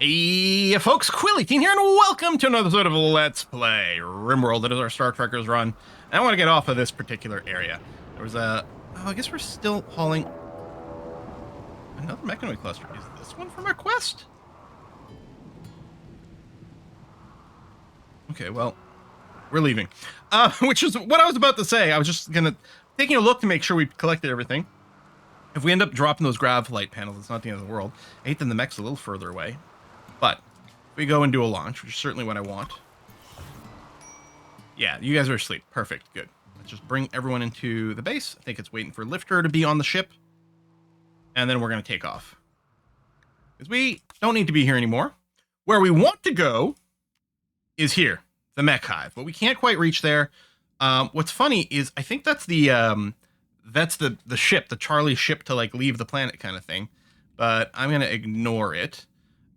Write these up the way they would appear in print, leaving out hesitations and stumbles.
Hey folks, Quilly18 here, and welcome to another episode of Let's Play RimWorld. It is our Star Trekkers run, and I want to get off of this particular area. There was a... Oh, I guess we're still hauling... Another mechanoid cluster. Is this one from our quest? Okay, well, we're leaving. Which is what I was about to say. I was just taking a look to make sure we collected everything. If we end up dropping those grav light panels, it's not the end of the world. I hate that the mech's a little further away. But if we go and do a launch, which is certainly what I want. Yeah, you guys are asleep. Perfect. Good. Let's just bring everyone into the base. I think it's waiting for Lifter to be on the ship. And then we're going to take off. Because we don't need to be here anymore. Where we want to go is here. The mech hive. But we can't quite reach there. What's funny is I think that's the ship. The Charlie ship to like leave the planet kind of thing. But I'm going to ignore it.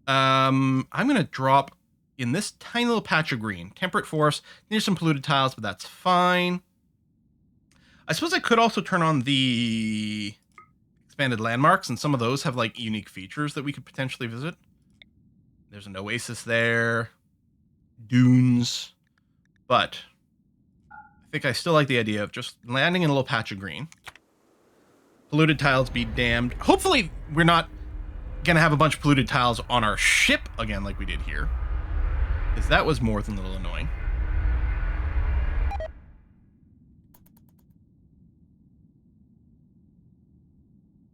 I'm going to drop in this tiny little patch of green. Temperate forest. There's some polluted tiles, but that's fine. I suppose I could also turn on the expanded landmarks, and some of those have like unique features that we could potentially visit. There's an oasis there. Dunes. But I think I still like the idea of just landing in a little patch of green. Polluted tiles be damned. Hopefully we're not gonna have a bunch of polluted tiles on our ship again like we did here, because that was more than a little annoying.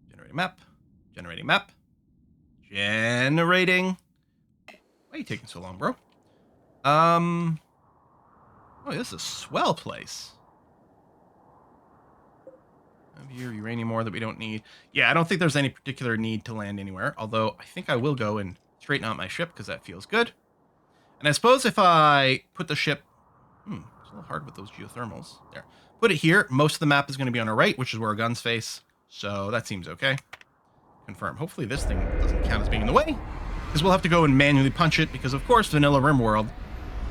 Generating map. Generating map. Generating. Why are you taking so long, bro? Oh, this is a swell place. Here, uranium ore that we don't need. Yeah, I don't think there's any particular need to land anywhere, although I think I will go and straighten out my ship because that feels good. And I suppose if I put the ship... it's a little hard with those geothermals. There. Put it here. Most of the map is going to be on our right, which is where our guns face. So that seems okay. Confirm. Hopefully this thing doesn't count as being in the way, because we'll have to go and manually punch it, because of course, vanilla RimWorld,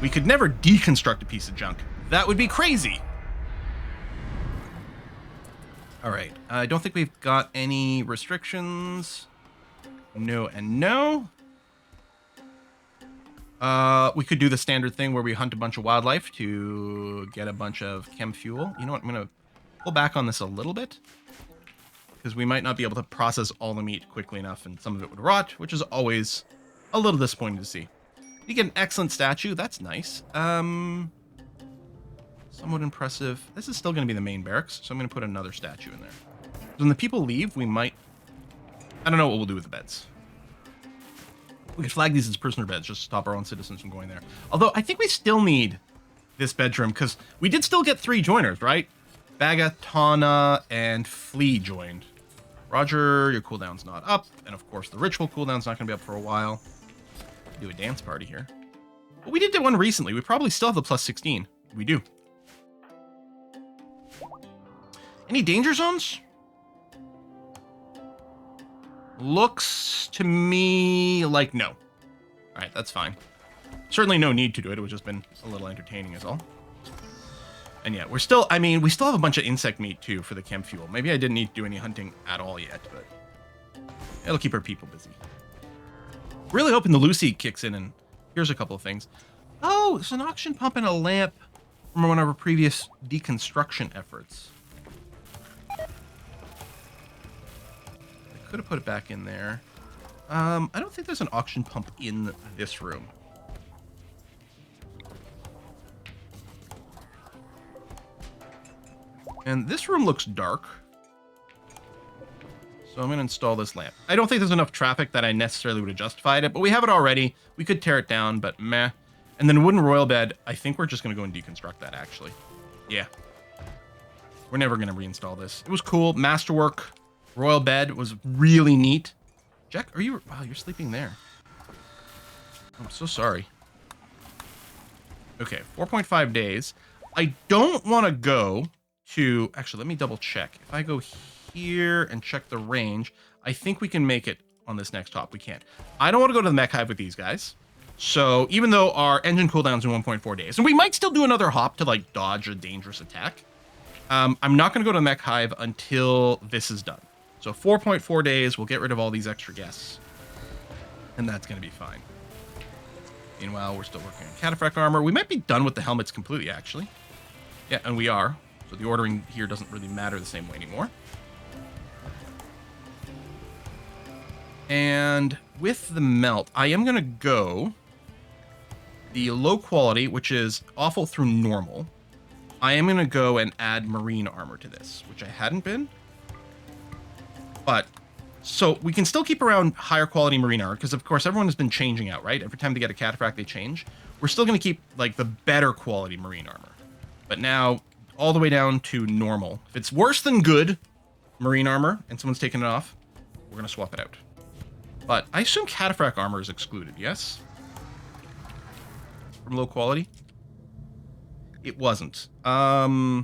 we could never deconstruct a piece of junk. That would be crazy. All right, I don't think we've got any restrictions. No and no. We could do the standard thing where we hunt a bunch of wildlife to get a bunch of chem fuel. You know what, I'm gonna pull back on this a little bit, because we might not be able to process all the meat quickly enough, and some of it would rot, which is always a little disappointing to see. You get an excellent statue, that's nice. Somewhat impressive. This is still going to be the main barracks, so I'm going to put another statue in there. When the people leave, we might... I don't know what we'll do with the beds. We could flag these as prisoner beds, just to stop our own citizens from going there. Although, I think we still need this bedroom, because we did still get 3 joiners, right? Baga, Tana, and Flea joined. Roger, your cooldown's not up. And of course, the ritual cooldown's not going to be up for a while. Do a dance party here. But we did do one recently. We probably still have the plus 16. We do. Any danger zones? Looks to me like no. All right, that's fine. Certainly no need to do it. It would just been a little entertaining is all. And yeah, we're still, I mean, we still have a bunch of insect meat too for the chem fuel. Maybe I didn't need to do any hunting at all yet, but it'll keep our people busy. Really hoping the Lucy kicks in, and here's a couple of things. Oh, there's an auction pump and a lamp from one of our previous deconstruction efforts. Could have put it back in there. I don't think there's an auction pump in this room. And this room looks dark. So I'm going to install this lamp. I don't think there's enough traffic that I necessarily would have justified it, but we have it already. We could tear it down, but meh. And then wooden royal bed, I think we're just going to go and deconstruct that, actually. Yeah. We're never going to reinstall this. It was cool. Masterwork. Royal bed was really neat. Jack, are you... Wow, you're sleeping there. I'm so sorry. Okay, 4.5 days. I don't want to go to... Actually, let me double check. If I go here and check the range, I think we can make it on this next hop. We can't. I don't want to go to the mech hive with these guys. So even though our engine cooldown's in 1.4 days, and we might still do another hop to like dodge a dangerous attack, I'm not going to go to the mech hive until this is done. So 4.4 days, we'll get rid of all these extra guests. and that's going to be fine. Meanwhile, we're still working on cataphract armor. We might be done with the helmets completely, actually. Yeah, and we are. So the ordering here doesn't really matter the same way anymore. And with the melt, I am going to go the low quality, which is awful through normal. I am going to go and add marine armor to this, which I hadn't been. But, so we can still keep around higher quality marine armor, because of course everyone has been changing out, right? Every time they get a cataphract, they change. We're still going to keep, like, the better quality marine armor. But now, all the way down to normal. If it's worse than good marine armor, and someone's taking it off, we're going to swap it out. But I assume cataphract armor is excluded, yes? From low quality? It wasn't. Let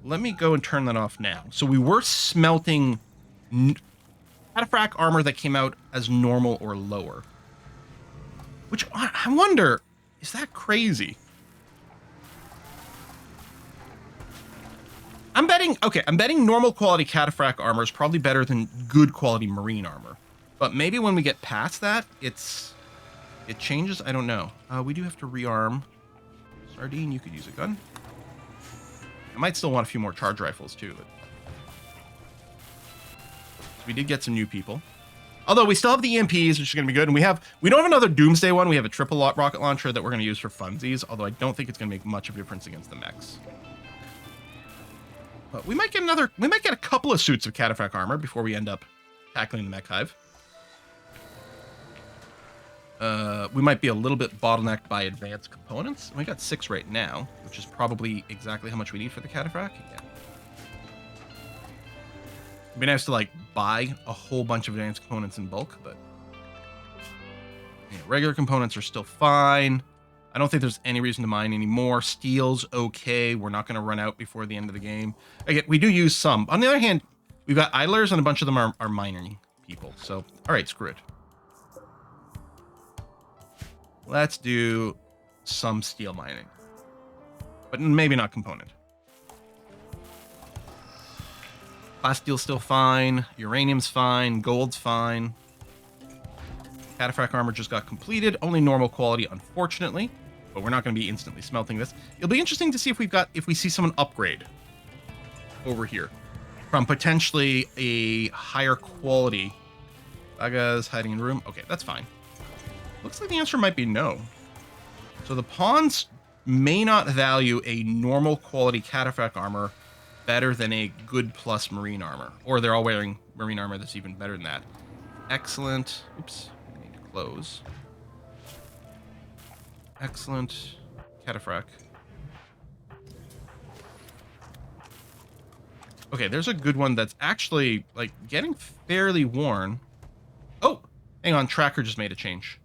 me go and turn that off now. So we were smelting cataphract armor that came out as normal or lower. Which, I wonder, is that crazy? I'm betting normal quality cataphract armor is probably better than good quality marine armor. But maybe when we get past that, it changes. I don't know. We do have to rearm. Sardine, you could use a gun. I might still want a few more charge rifles too. But... So we did get some new people. Although we still have the EMPs, which is going to be good. And we don't have another Doomsday one. We have a triple rocket launcher that we're going to use for funsies. Although I don't think it's going to make much of a difference against the mechs. But we might get a couple of suits of cataphract armor before we end up tackling the mech hive. We might be a little bit bottlenecked by advanced components. We got 6 right now, which is probably exactly how much we need for the cataphract. Yeah. It'd be nice to, like, buy a whole bunch of advanced components in bulk, but regular components are still fine. I don't think there's any reason to mine anymore. Steel's okay. We're not going to run out before the end of the game. Again, we do use some. On the other hand, we've got idlers, and a bunch of them are mining people. So, all right, screw it. Let's do some steel mining, but maybe not component. Glass steel's still fine. Uranium's fine. Gold's fine. Cataphract armor just got completed. Only normal quality, unfortunately, but we're not going to be instantly smelting this. It'll be interesting to see if we see someone upgrade over here from potentially a higher quality. Baga's hiding in room. Okay, that's fine. Looks like the answer might be no. So the pawns may not value a normal quality cataphract armor better than a good plus marine armor. Or they're all wearing marine armor that's even better than that. Excellent. Oops. I need to close. Excellent. Cataphract. Okay, there's a good one that's actually, like, getting fairly worn. Oh! Hang on, Tracker just made a change.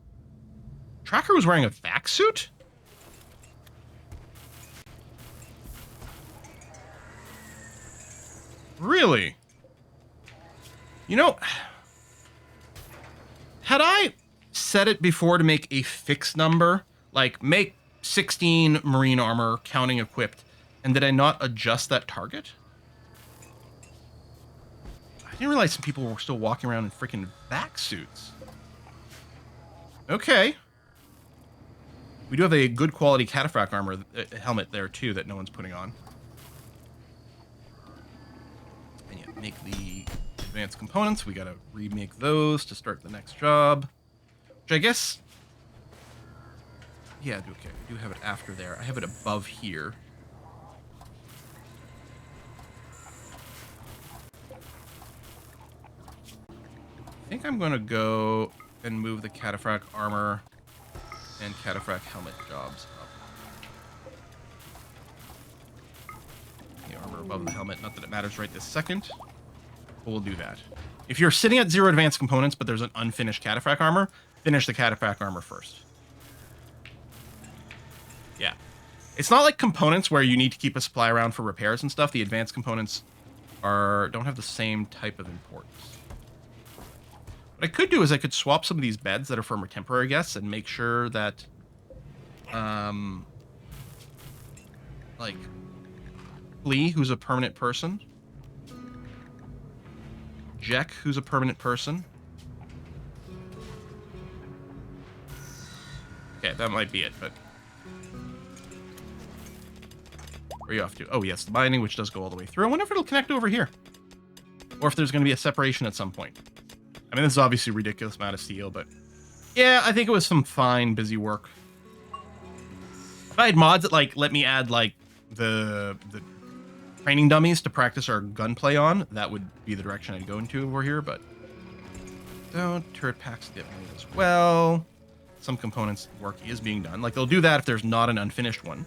Tracker was wearing a vac suit? Really? You know, had I set it before to make a fixed number, like make 16 marine armor counting equipped, and did I not adjust that target? I didn't realize some people were still walking around in freaking vac suits. Okay. We do have a good quality cataphract armor helmet there too that no one's putting on. And yeah, make the advanced components. We gotta remake those to start the next job. Which I guess... Yeah, okay, I do have it after there. I have it above here. I think I'm gonna go and move the cataphract armor and cataphract helmet jobs up. The armor above the helmet, not that it matters right this second, but we'll do that. If you're sitting at 0 advanced components, but there's an unfinished cataphract armor, finish the cataphract armor first. Yeah. It's not like components where you need to keep a supply around for repairs and stuff. The advanced components don't have the same type of importance. What I could do is I could swap some of these beds that are for temporary guests and make sure that, like, Flea, who's a permanent person, Jack, who's a permanent person, Okay, that might be it, but... Where are you off to? Oh, yes, the binding, which does go all the way through. I wonder if it'll connect over here. Or if there's going to be a separation at some point. I mean, this is obviously a ridiculous amount of steel, but... Yeah, I think it was some fine, busy work. If I had mods that, like, let me add, like, the training dummies to practice our gunplay on, that would be the direction I'd go into over here, but... Don't. Turret packs get made as well. Some components work is being done. Like, they'll do that if there's not an unfinished one.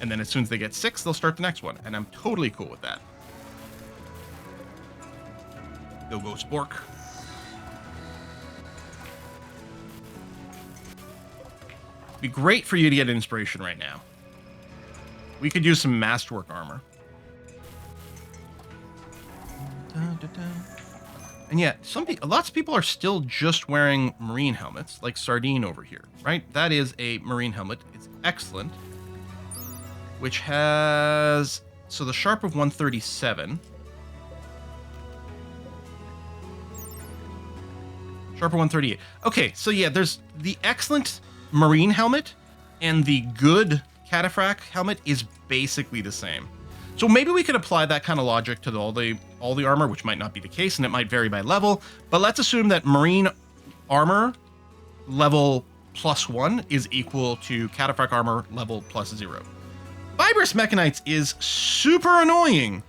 And then as soon as they get 6, they'll start the next one. And I'm totally cool with that. Go Spork. It'd be great for you to get inspiration right now. We could use some masterwork armor. And yet, lots of people are still just wearing marine helmets, like Sardine over here, right? That is a marine helmet. It's excellent. Which has... So the Sharp of 137. Sharp of 138. Okay, so yeah, there's the excellent marine helmet and the good cataphract helmet is basically the same. So maybe we could apply that kind of logic to all the armor, which might not be the case, and it might vary by level. But let's assume that marine armor level +1 is equal to cataphract armor level +0. Fibrous mechanites is super annoying.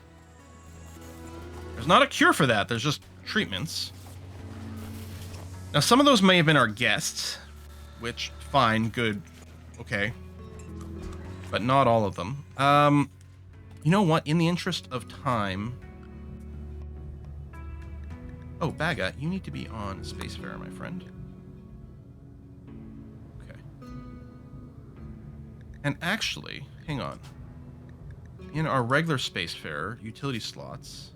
There's not a cure for that. There's just treatments. Now, some of those may have been our guests, which, fine, good, okay. But not all of them. You know what? In the interest of time... Oh, Baga, you need to be on Spacefarer, my friend. Okay. And actually, hang on. In our regular Spacefarer utility slots,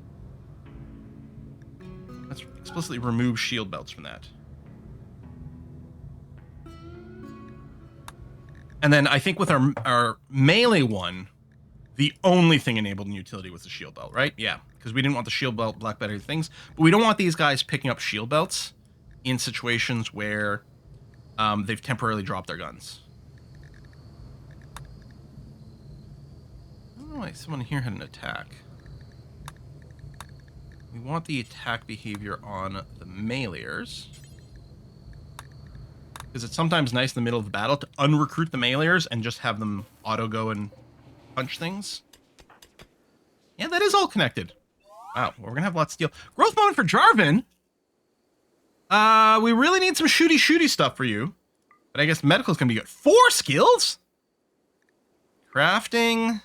let's explicitly remove shield belts from that. And then I think with our melee one, the only thing enabled in utility was the shield belt, right? Yeah, because we didn't want the shield belt, black belt, things. But we don't want these guys picking up shield belts in situations where they've temporarily dropped their guns. I don't know why someone here had an attack. We want the attack behavior on the meleeers. Because it's sometimes nice in the middle of the battle to unrecruit the meleeers and just have them auto go and punch things. Yeah, that is all connected. Wow, well, we're gonna have lots of steel. Growth moment for Jarvan. We really need some shooty stuff for you. But I guess medical's gonna be good. 4 skills? Crafting.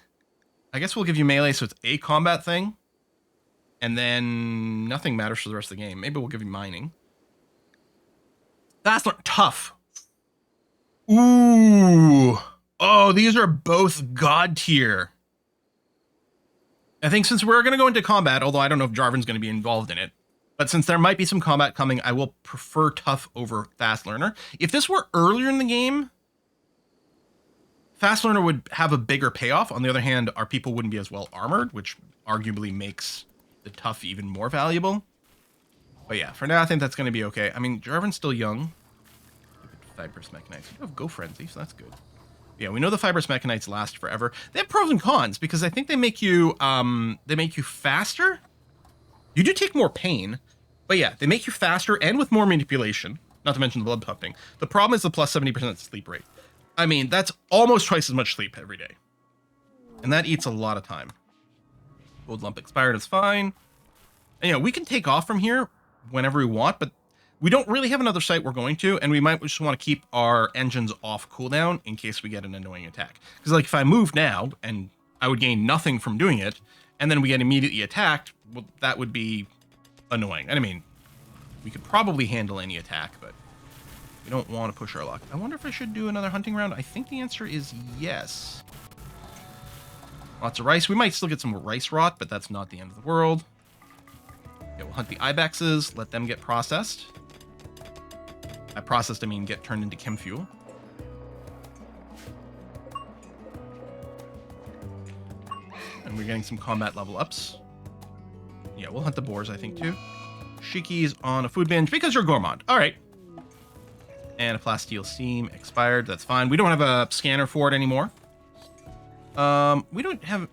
I guess we'll give you melee so it's a combat thing. And then nothing matters for the rest of the game. Maybe we'll give you mining. That's not tough. Ooh. Oh, these are both god tier. I think since we're going to go into combat, although I don't know if Jarvan's going to be involved in it, but since there might be some combat coming, I will prefer tough over fast learner. If this were earlier in the game, fast learner would have a bigger payoff. On the other hand, our people wouldn't be as well armored, which arguably makes the tough even more valuable. But yeah, for now, I think that's going to be okay. I mean, Jarvan's still young. Fibrous mechanites. You have Go Frenzy, so that's good. Yeah, we know the fibrous mechanites last forever. They have pros and cons because I think they make you faster. You do take more pain, but yeah, they make you faster and with more manipulation. Not to mention the blood pumping. The problem is the plus 70% sleep rate. I mean, that's almost twice as much sleep every day, and that eats a lot of time. Gold lump expired is fine. And, you know, we can take off from here whenever we want, but we don't really have another site we're going to, and we might just want to keep our engines off cooldown in case we get an annoying attack. Because, like, if I move now, and I would gain nothing from doing it, and then we get immediately attacked, well, that would be annoying. And I mean, we could probably handle any attack, but we don't want to push our luck. I wonder if I should do another hunting round. I think the answer is yes. Lots of rice. We might still get some rice rot, but that's not the end of the world. Yeah, we'll hunt the ibexes, let them get processed. By processed, I mean get turned into chem fuel. And we're getting some combat level ups. Yeah, we'll hunt the boars, I think, too. Shiki's on a food binge because you're gourmand. All right. And a plasteel seam expired. That's fine. We don't have a scanner for it anymore. We don't have...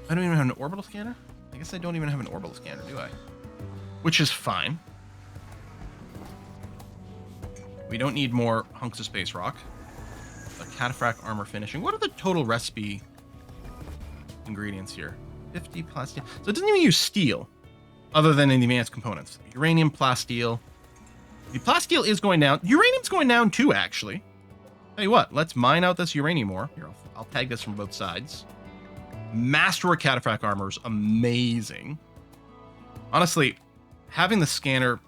I don't even have an orbital scanner? I guess I don't even have an orbital scanner, do I? Which is fine. We don't need more hunks of space rock. A cataphract armor finishing. What are the total recipe ingredients here? 50 plasteel. So it doesn't even use steel, other than in the advanced components. Uranium, plasteel. The plasteel is going down. Uranium's going down too, actually. Tell you what, let's mine out this uranium ore. Here, I'll tag this from both sides. Master cataphract armor is amazing. Honestly, having the scanner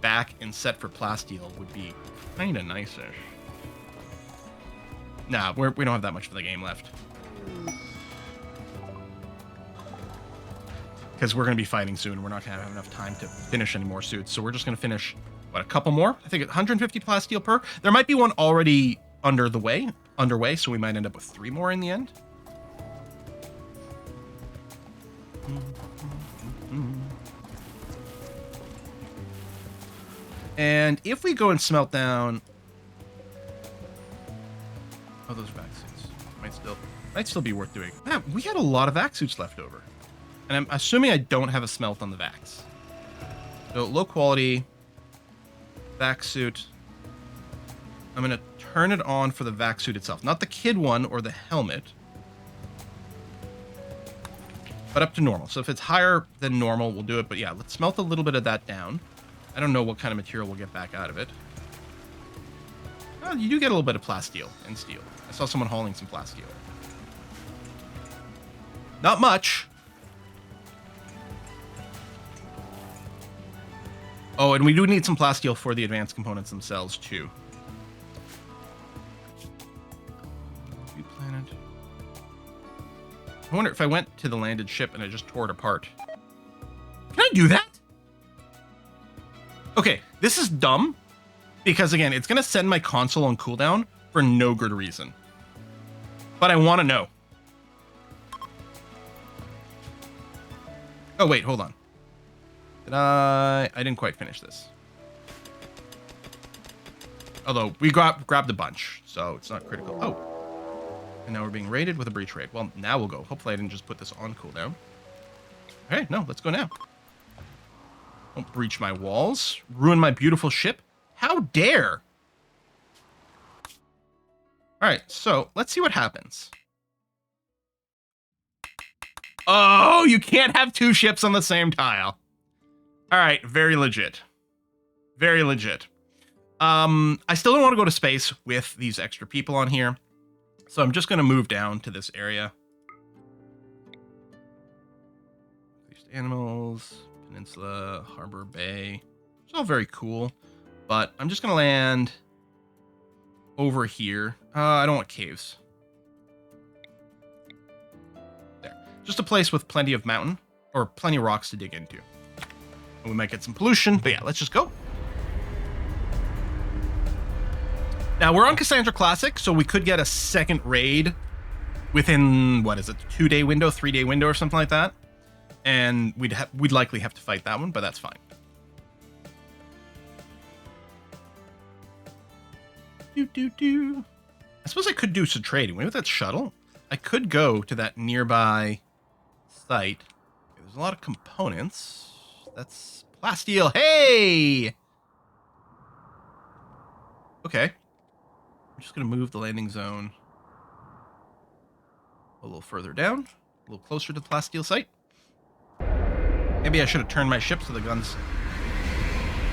back and set for plasteel would be kind of nice-ish. Nah, we don't have that much for the game left. Because we're going to be fighting soon. We're not going to have enough time to finish any more suits. So we're just going to finish, what, a couple more? I think 150 plasteel per. There might be one already underway, so we might end up with 3 more in the end. And if we go and smelt down... Oh, those are vac suits. Might still be worth doing. Yeah, we had a lot of vac suits left over. And I'm assuming I don't have a smelt on the vacs. So low quality vac suit. I'm going to turn it on for the vac suit itself. Not the kid one or the helmet. But up to normal. So if it's higher than normal, we'll do it. But yeah, let's smelt a little bit of that down. I don't know what kind of material we'll get back out of it. Oh, you do get a little bit of plasteel and steel. I saw someone hauling some plasteel. Not much. Oh, and we do need some plasteel for the advanced components themselves, too. Planet. I wonder if I went to the landed ship and I just tore it apart. Can I do that? Okay, this is dumb. Because, again, it's going to send my console on cooldown for no good reason. But I want to know. Oh, wait, hold on. Did I didn't quite finish this. Although, we grabbed a bunch, so it's not critical. Oh. And now we're being raided with a breach raid. Well, now we'll go. Hopefully I didn't just put this on cooldown. Okay, no, let's go now. Don't breach my walls. Ruin my beautiful ship. How dare! Alright, so let's see what happens. Oh, you can't have 2 ships on the same tile. Alright, very legit. Very legit. I still don't want to go to space with these extra people on here. So I'm just going to move down to this area. These animals, peninsula, harbor bay. It's all very cool. But I'm just going to land over here. I don't want caves. There. Just a place with plenty of mountain, or plenty of rocks to dig into. And we might get some pollution, but yeah, let's just go. Now, we're on Cassandra Classic, so we could get a second raid within, what is it, 2-day window, 3-day window, or something like that. And we'd likely have to fight that one, but that's fine. I suppose I could do some trading. Maybe with that shuttle, I could go to that nearby site. There's a lot of components. That's plasteel. Hey! Okay. I'm just going to move the landing zone a little further down, a little closer to the plasteel site. Maybe I should have turned my ship so the guns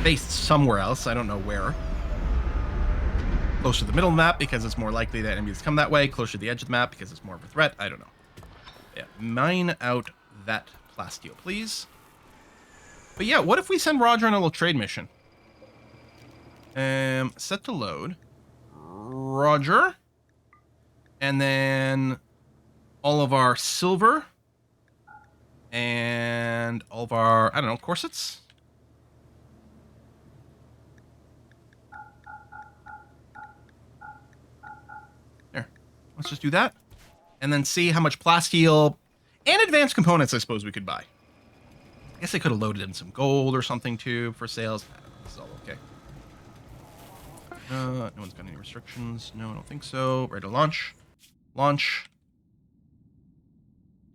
faced somewhere else. I don't know where. Closer to the middle of the map because it's more likely that enemies come that way. Closer to the edge of the map because it's more of a threat. I don't know. Yeah, mine out that plasteel, please. But yeah, what if we send Roger on a little trade mission? Set to load. Roger. And then all of our silver. And all of our, I don't know, corsets. There. Let's just do that. And then see how much plasteel and advanced components I suppose we could buy. I guess I could have loaded in some gold or something too for sales. This is all okay. No one's got any restrictions. No, I don't think so. Ready to launch. Launch.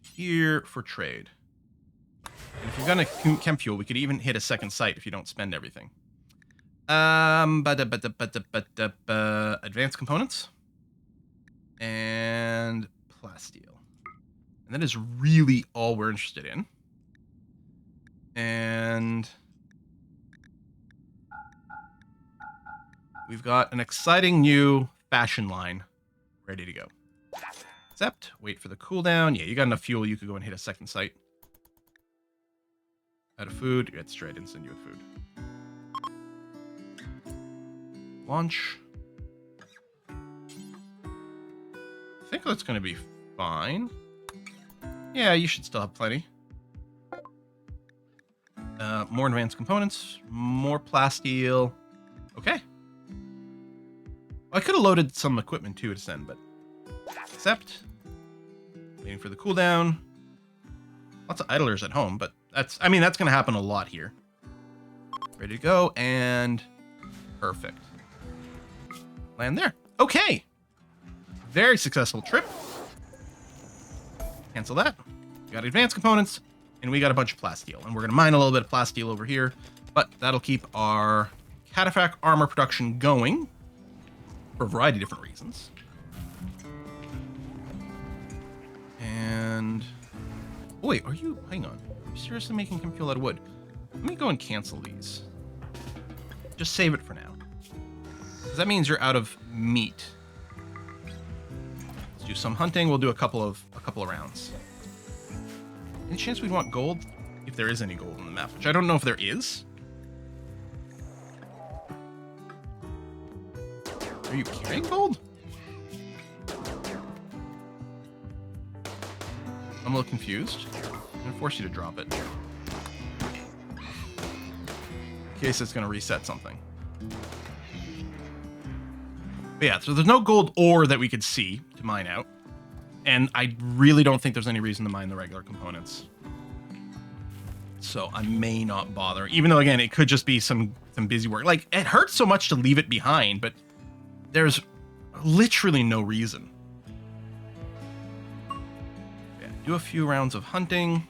Here for trade. And if you've got a chem fuel, we could even hit a second site if you don't spend everything. Advanced components. And plasteel. And that is really all we're interested in. And we've got an exciting new fashion line ready to go. Except, wait for the cooldown. Yeah, you got enough fuel. You could go and hit a second site. Out of food. Yeah, it's straight and send you with food. Launch. I think that's going to be fine. Yeah, you should still have plenty. More advanced components. More plasteel. Okay. Well, I could have loaded some equipment too to send, but... Accept. Waiting for the cooldown. Lots of idlers at home, but that's going to happen a lot here. Ready to go, and perfect. Land there. Okay. Very successful trip. Cancel that. We got advanced components, and we got a bunch of plasteel. And we're going to mine a little bit of plasteel over here, but that'll keep our cataphract armor production going for a variety of different reasons. And... Oh, wait, are you... Hang on. Are you seriously making him fuel out of wood? Let me go and cancel these. Just save it for now. Because that means you're out of meat. Let's do some hunting. We'll do a couple of rounds. Any chance we'd want gold? If there is any gold on the map, which I don't know if there is. Are you carrying gold? I'm a little confused. I'm gonna force you to drop it. In case it's gonna reset something. But yeah, so there's no gold ore that we could see to mine out. And I really don't think there's any reason to mine the regular components. So I may not bother. Even though, again, it could just be some busy work. Like, it hurts so much to leave it behind, but there's literally no reason. Yeah, do a few rounds of hunting.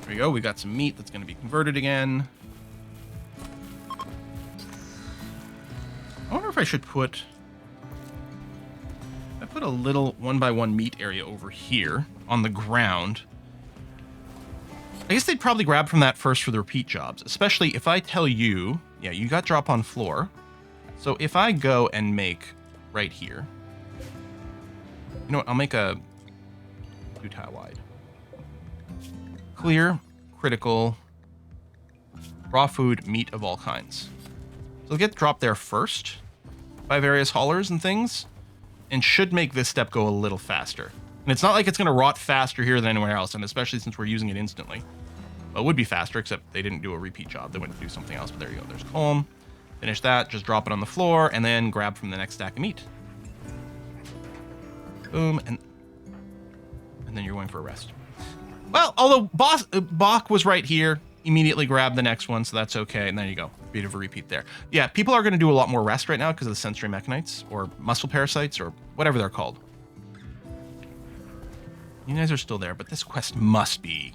There we go. We got some meat that's going to be converted again. I wonder if I should put... I put a little 1x1 meat area over here on the ground. I guess they'd probably grab from that first for the repeat jobs, especially if I tell you, yeah, you got drop on floor. So if I go and make right here, you know what, I'll make a 2-tile wide. Clear, critical, raw food, meat of all kinds. So they'll get dropped there first by various haulers and things, and should make this step go a little faster. And it's not like it's going to rot faster here than anywhere else, and especially since we're using it instantly. Well, it would be faster, except they didn't do a repeat job. They went to do something else, but there you go. There's comb. Finish that, just drop it on the floor, and then grab from the next stack of meat. Boom, and then you're going for a rest. Well, although Bach was right here, immediately grab the next one, so that's okay, and there you go. Bit of a repeat there. Yeah, people are going to do a lot more rest right now because of the sensory mechanites, or muscle parasites, or whatever they're called. You guys are still there, but this quest must be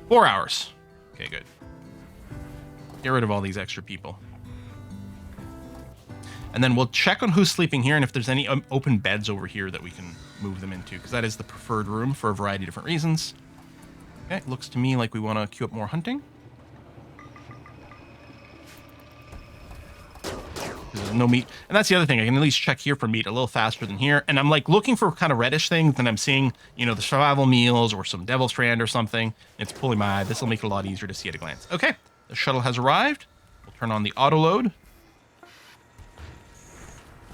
4 hours. Okay, good. Get rid of all these extra people. And then we'll check on who's sleeping here and if there's any open beds over here that we can move them into, because that is the preferred room for a variety of different reasons. Okay, looks to me like we want to queue up more hunting. There's no meat. And that's the other thing. I can at least check here for meat a little faster than here. And I'm like looking for kind of reddish things, and I'm seeing, you know, the survival meals or some devil strand or something. It's pulling my eye. This will make it a lot easier to see at a glance. Okay, the shuttle has arrived. We'll turn on the auto load.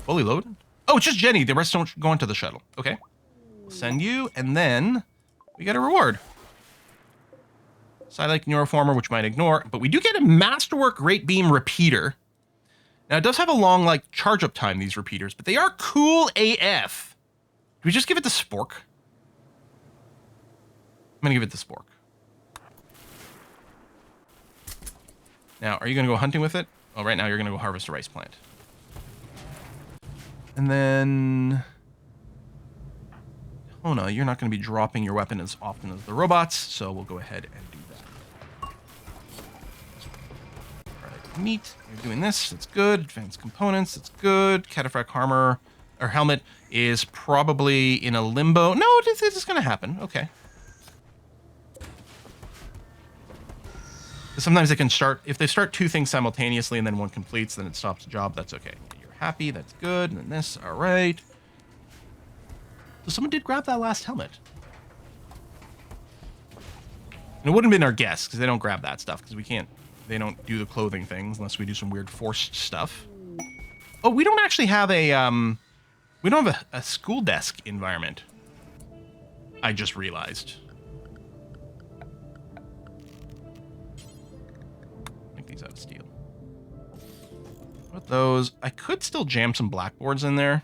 Fully loaded. Oh, it's just Jenny. The rest don't go into the shuttle. Okay. We'll send you, and then we get a reward. Psylike Neuroformer, which might ignore, but we do get a Masterwork Great Beam Repeater. Now, it does have a long, like, charge-up time, these repeaters, but they are cool AF. Do we just give it the Spork? I'm gonna give it the Spork. Now, are you gonna go hunting with it? Oh, right now you're going to go harvest a rice plant. And then... Oh no, you're not going to be dropping your weapon as often as the robots, so we'll go ahead and do that. Alright, meat, you're doing this, that's good. Advanced components, that's good. Cataphract armor, or helmet, is probably in a limbo. No, it's going to happen. Okay. Sometimes they can start, if they start two things simultaneously and then one completes, then it stops the job. That's okay. You're happy, that's good. And then this, all right. So someone did grab that last helmet. And it wouldn't have been our guess, because they don't grab that stuff, because we can't, they don't do the clothing things unless we do some weird forced stuff. Oh, we don't actually have a, we don't have a school desk environment. I just realized. Make these out of steel. Put those. I could still jam some blackboards in there.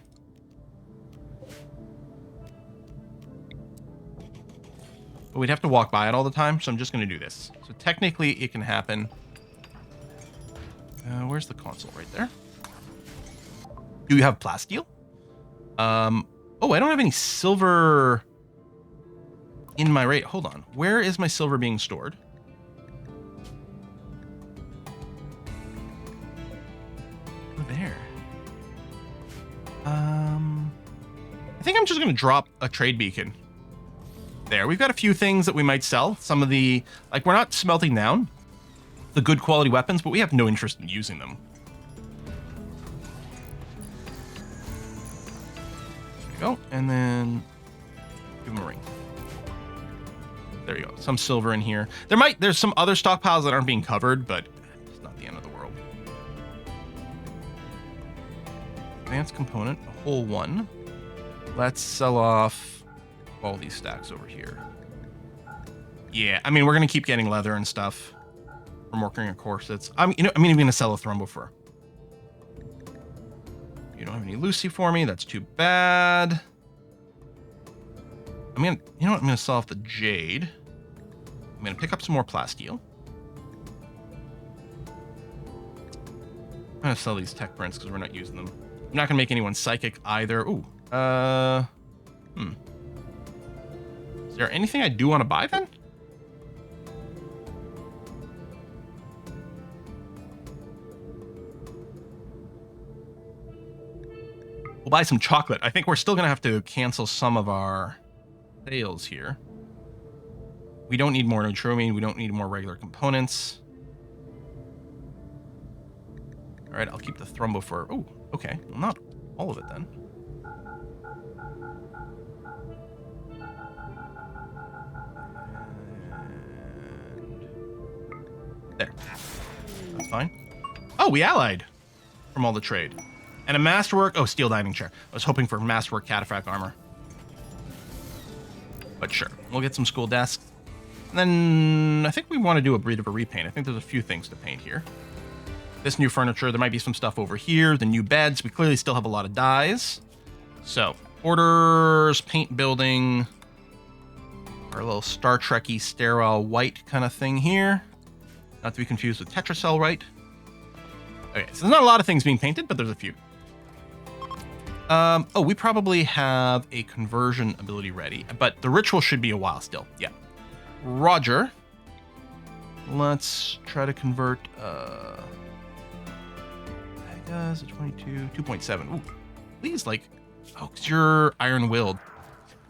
But we'd have to walk by it all the time, so I'm just going to do this. So technically, it can happen. Where's the console? Right there. Do you have plasteel? Oh, I don't have any silver in my rate. Hold on. Where is my silver being stored? There. I think I'm just going to drop a trade beacon. There. We've got a few things that we might sell. Some of the, like, we're not smelting down the good quality weapons, but we have no interest in using them. There you go. And then give him a ring. There you go. Some silver in here. There's some other stockpiles that aren't being covered, but it's not the end of the world. Advanced component, a whole one. Let's sell off all these stacks over here. Yeah, I mean, we're gonna keep getting leather and stuff from working on corsets. I'm even gonna sell a thrombo fur. You don't have any Lucy for me. That's too bad. You know what? I'm gonna sell off the jade. I'm gonna pick up some more plasteel. I'm gonna sell these tech prints because we're not using them. I'm not gonna make anyone psychic either. Ooh. Is there anything I do want to buy then? We'll buy some chocolate. I think we're still going to have to cancel some of our sales here. We don't need more neutromine. We don't need more regular components. All right, I'll keep the thrombo for... Oh, okay. Well, not all of it then. There. That's fine. Oh, we allied from all the trade. And a masterwork... Oh, steel dining chair. I was hoping for masterwork cataphract armor. But sure. We'll get some school desks. And then I think we want to do a bit of a repaint. I think there's a few things to paint here. This new furniture. There might be some stuff over here. The new beds. We clearly still have a lot of dyes. So, orders, paint building. Our little Star Trek-y sterile white kind of thing here. Not to be confused with Tetracell, right? Okay, so there's not a lot of things being painted, but there's a few. Oh, we probably have a conversion ability ready, but the ritual should be a while still. Yeah. Roger. Let's try to convert, that does a 22, 2.7. Ooh, please, like, oh, because you're iron-willed.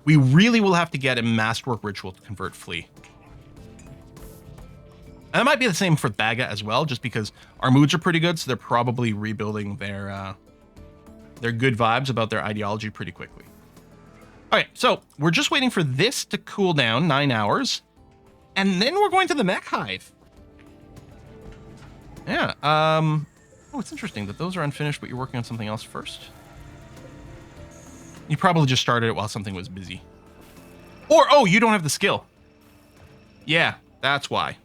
We really will have to get a masterwork ritual to convert Flea. And it might be the same for Baga as well, just because our moods are pretty good, so they're probably rebuilding their good vibes about their ideology pretty quickly. All right, so we're just waiting for this to cool down 9 hours, and then we're going to the mech hive. Yeah. Oh, it's interesting that those are unfinished, but you're working on something else first. You probably just started it while something was busy. Or, oh, you don't have the skill. Yeah, that's why.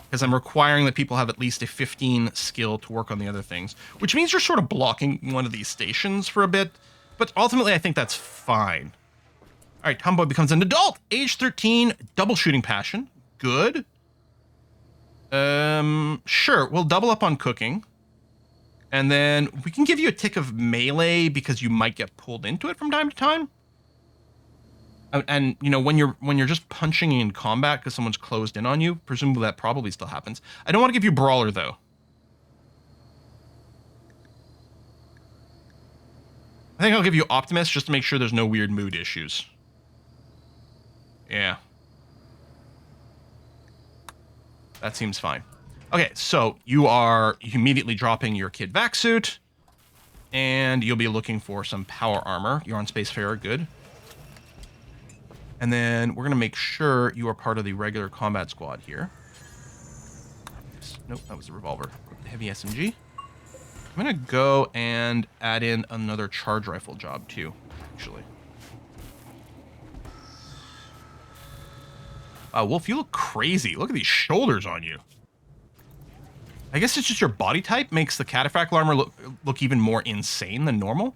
Because I'm requiring that people have at least a 15 skill to work on the other things, which means you're sort of blocking one of these stations for a bit. But ultimately, I think that's fine. All right, Tomboy becomes an adult. Age 13, double shooting passion. Good. Sure, we'll double up on cooking. And then we can give you a tick of melee because you might get pulled into it from time to time. And you know, when you're just punching in combat because someone's closed in on you, presumably that probably still happens. I don't want to give you brawler though. I think I'll give you optimist just to make sure there's no weird mood issues. Yeah. That seems fine. Okay, so you are immediately dropping your kid vac suit, and you'll be looking for some power armor. You're on Spacefarer, good. And then we're going to make sure you are part of the regular combat squad here. Nope, that was the revolver. Heavy SMG. I'm going to go and add in another charge rifle job too, actually. Wolf, you look crazy. Look at these shoulders on you. I guess it's just your body type makes the cataphract armor look even more insane than normal.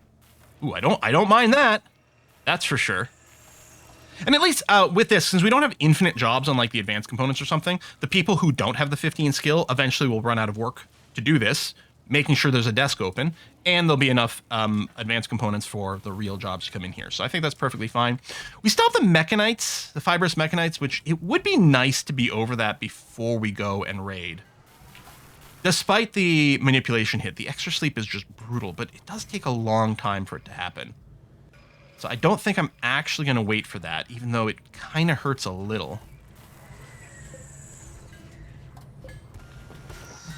Ooh, I don't mind that. That's for sure. And at least with this, since we don't have infinite jobs on like the advanced components or something, the people who don't have the 15 skill eventually will run out of work to do this, making sure there's a desk open, and there'll be enough advanced components for the real jobs to come in here. So I think that's perfectly fine. We still have the mechanites, the fibrous mechanites, which it would be nice to be over that before we go and raid. Despite the manipulation hit, the extra sleep is just brutal, but it does take a long time for it to happen. So I don't think I'm actually going to wait for that, even though it kind of hurts a little.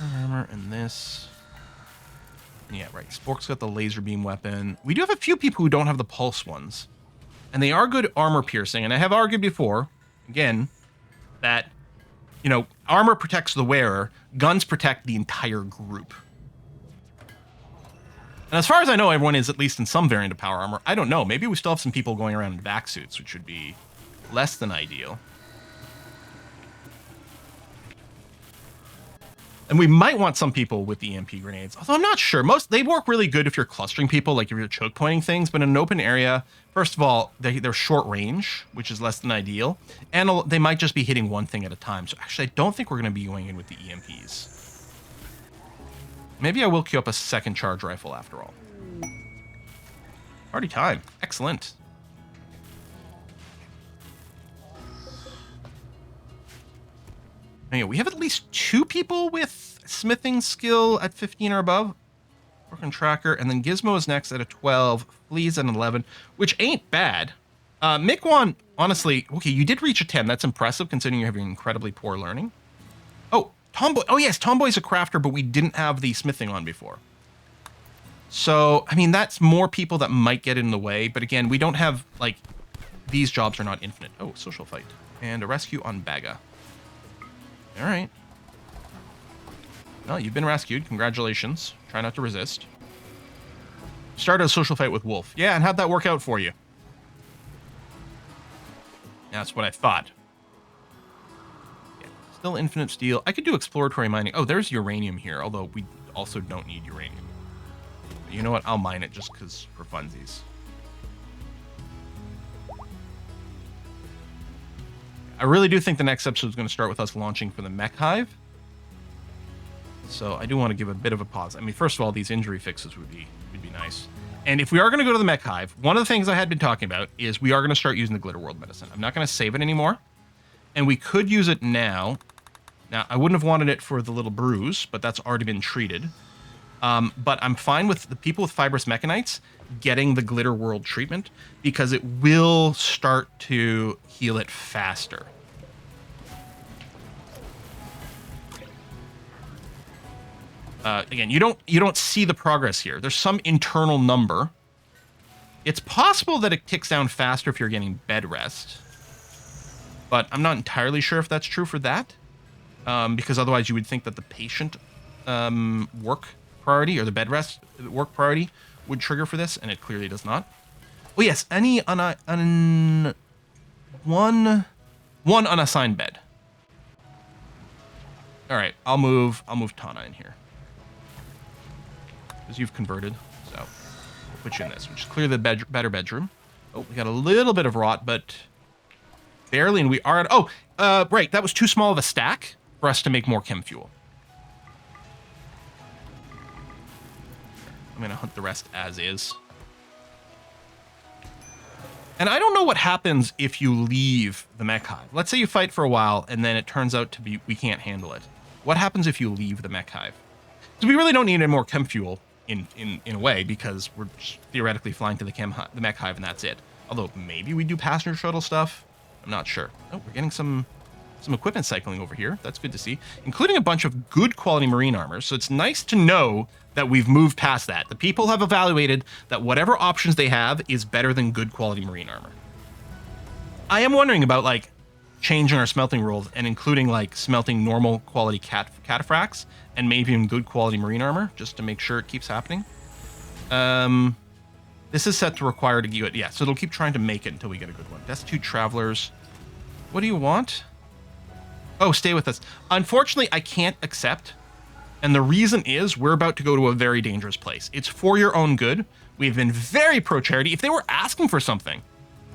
Armor and this. Yeah, right. Spork's got the laser beam weapon. We do have a few people who don't have the pulse ones. And they are good armor piercing. And I have argued before, again, that, you know, armor protects the wearer, guns protect the entire group. And as far as I know, everyone is at least in some variant of power armor. I don't know. Maybe we still have some people going around in vac suits, which would be less than ideal. And we might want some people with the EMP grenades, although I'm not sure. They work really good if you're clustering people, like if you're choke pointing things, but in an open area, first of all, they're short range, which is less than ideal, and they might just be hitting one thing at a time. So actually, I don't think we're going to be going in with the EMPs. Maybe I will queue up a second charge rifle after all. Party time. Excellent. Anyway, we have at least 2 people with smithing skill at 15 or above. Broken Tracker, and then Gizmo is next at a 12, Fleas at an 11, which ain't bad. Mikwon, honestly, okay, you did reach a 10. That's impressive considering you're having incredibly poor learning. Oh, Tomboy. Oh, yes, Tomboy's a crafter, but we didn't have the smithing on before. So, I mean, that's more people that might get in the way. But again, we don't have, like, these jobs are not infinite. Oh, social fight. And a rescue on Baga. All right. Well, you've been rescued. Congratulations. Try not to resist. Started a social fight with Wolf. Yeah, and how'd that work out for you? That's what I thought. Yeah, still infinite steel. I could do exploratory mining. Oh, there's uranium here, although we also don't need uranium. But you know what? I'll mine it just because for funsies. I really do think the next episode is going to start with us launching for the mech hive. So I do want to give a bit of a pause. I mean, first of all, these injury fixes would be nice. And if we are going to go to the mech hive, one of the things I had been talking about is we are going to start using the Glitter World medicine. I'm not going to save it anymore. And we could use it now. Now, I wouldn't have wanted it for the little bruise, but that's already been treated. But I'm fine with the people with fibrous mechanites getting the Glitter World treatment because it will start to heal it faster. Again, you don't see the progress here. There's some internal number. It's possible that it ticks down faster if you're getting bed rest, but I'm not entirely sure if that's true for that, because otherwise you would think that the patient work priority or the bed rest work priority would trigger for this, and it clearly does not. Oh yes, any one unassigned bed. All right, I'll move Tana in here because you've converted. So we'll put you in this, which is clear the better bedroom. Oh, we got a little bit of rot, but barely, and we are at. Oh, right, that was too small of a stack for us to make more chem fuel. I'm going to hunt the rest as is. And I don't know what happens if you leave the mech hive. Let's say you fight for a while and then it turns out to be we can't handle it. What happens if you leave the mech hive? So we really don't need any more chem fuel in a way, because we're theoretically flying to the mech hive and that's it. Although maybe we do passenger shuttle stuff. I'm not sure. Oh, we're getting some equipment cycling over here. That's good to see, including a bunch of good quality marine armor. So it's nice to know that we've moved past that. The people have evaluated that whatever options they have is better than good quality marine armor. I am wondering about like changing our smelting rules and including like smelting normal quality cataphracts and maybe even good quality marine armor, just to make sure it keeps happening. This is set to require to get it. Yeah, so it'll keep trying to make it until we get a good one. Destitute travelers. What do you want? Oh, stay with us. Unfortunately, I can't accept. And the reason is we're about to go to a very dangerous place. It's for your own good. We've been very pro-charity. If they were asking for something,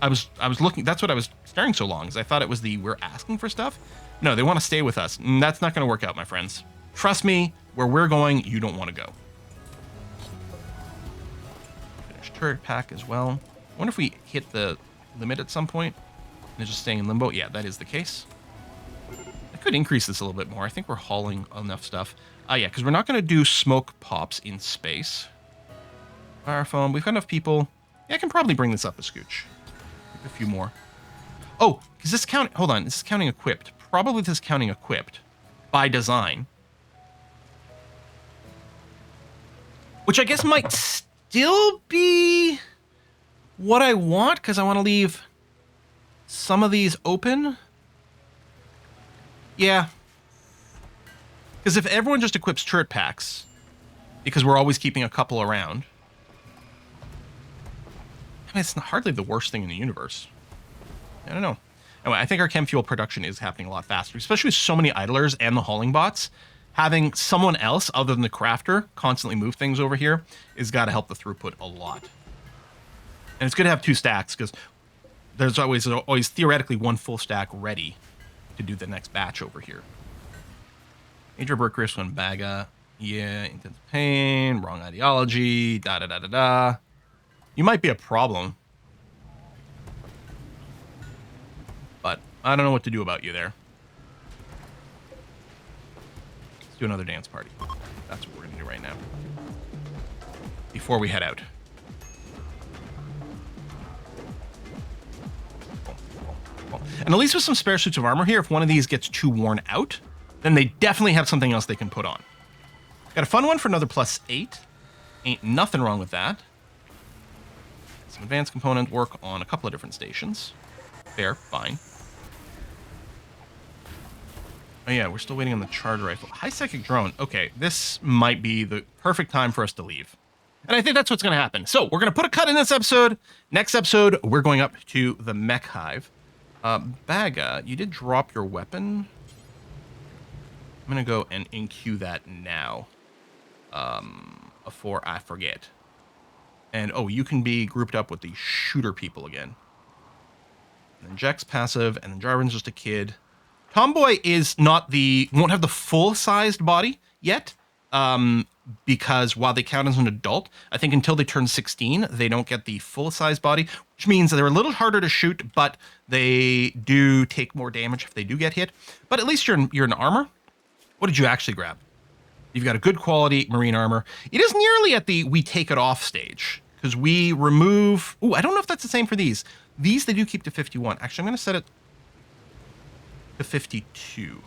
I was looking. That's what I was staring so long, is I thought it was we're asking for stuff. No, they want to stay with us. And that's not going to work out, my friends. Trust me, where we're going, you don't want to go. Finish turret pack as well. I wonder if we hit the limit at some point and it's just staying in limbo. Yeah, that is the case. I could increase this a little bit more. I think we're hauling enough stuff. Yeah, because we're not going to do smoke pops in space. Fire foam. We've got enough people. Yeah, I can probably bring this up a scooch. A few more. Oh, is this count? Hold on. This is counting equipped. Probably this is counting equipped by design. Which I guess might still be what I want, because I want to leave some of these open. Yeah. Because if everyone just equips turret packs, because we're always keeping a couple around, I mean, it's hardly the worst thing in the universe. I don't know. Anyway, I think our chem fuel production is happening a lot faster, especially with so many idlers and the hauling bots. Having someone else other than the crafter constantly move things over here is got to help the throughput a lot. And it's good to have 2 stacks, because there's always theoretically 1 full stack ready to do the next batch over here. Major Burke risk on Baga. Yeah, intense pain, wrong ideology, da-da-da-da-da. You might be a problem. But I don't know what to do about you there. Let's do another dance party. That's what we're going to do right now. Before we head out. And at least with some spare suits of armor here, if one of these gets too worn out, then they definitely have something else they can put on. Got a fun one for another +8. Ain't nothing wrong with that. Some advanced component work on a couple of different stations. Fair, fine. Oh yeah, we're still waiting on the charge rifle. High psychic drone. Okay, this might be the perfect time for us to leave. And I think that's what's going to happen. So we're going to put a cut in this episode. Next episode, we're going up to the mech hive. Baga, you did drop your weapon. I'm going to go and in-queue that now. Before I forget. And, oh, you can be grouped up with the shooter people again. And then Jack's passive, and then Jarvan's just a kid. Tomboy is not won't have the full-sized body yet. Because while they count as an adult, I think until they turn 16, they don't get the full-size body, which means they're a little harder to shoot, but they do take more damage if they do get hit. But at least you're in armor. What did you actually grab? You've got a good quality marine armor. It is nearly at the we take it off stage, because we remove... Ooh, I don't know if that's the same for these. These, they do keep to 51. Actually, I'm going to set it to 52.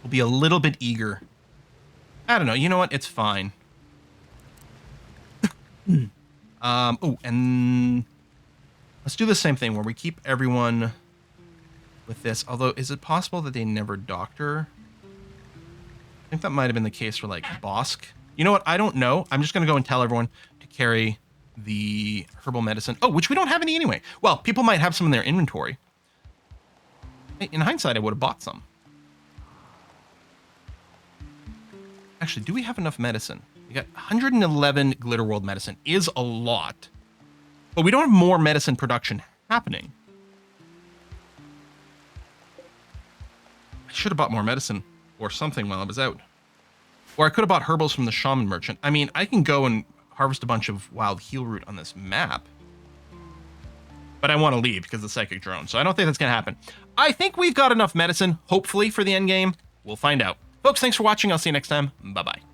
We'll be a little bit eager. I don't know. You know what? It's fine. Oh, and let's do the same thing where we keep everyone with this. Although, is it possible that they never doctor? I think that might have been the case for, like, Bosk. You know what? I don't know. I'm just going to go and tell everyone to carry the herbal medicine. Oh, which we don't have any anyway. Well, people might have some in their inventory. In hindsight, I would have bought some. Actually, do we have enough medicine? We got 111 Glitter World medicine. Is a lot. But we don't have more medicine production happening. I should have bought more medicine or something while I was out. Or I could have bought herbals from the shaman merchant. I mean, I can go and harvest a bunch of wild heal root on this map. But I want to leave because of the psychic drone. So I don't think that's going to happen. I think we've got enough medicine, hopefully, for the end game. We'll find out. Folks, thanks for watching. I'll see you next time. Bye-bye.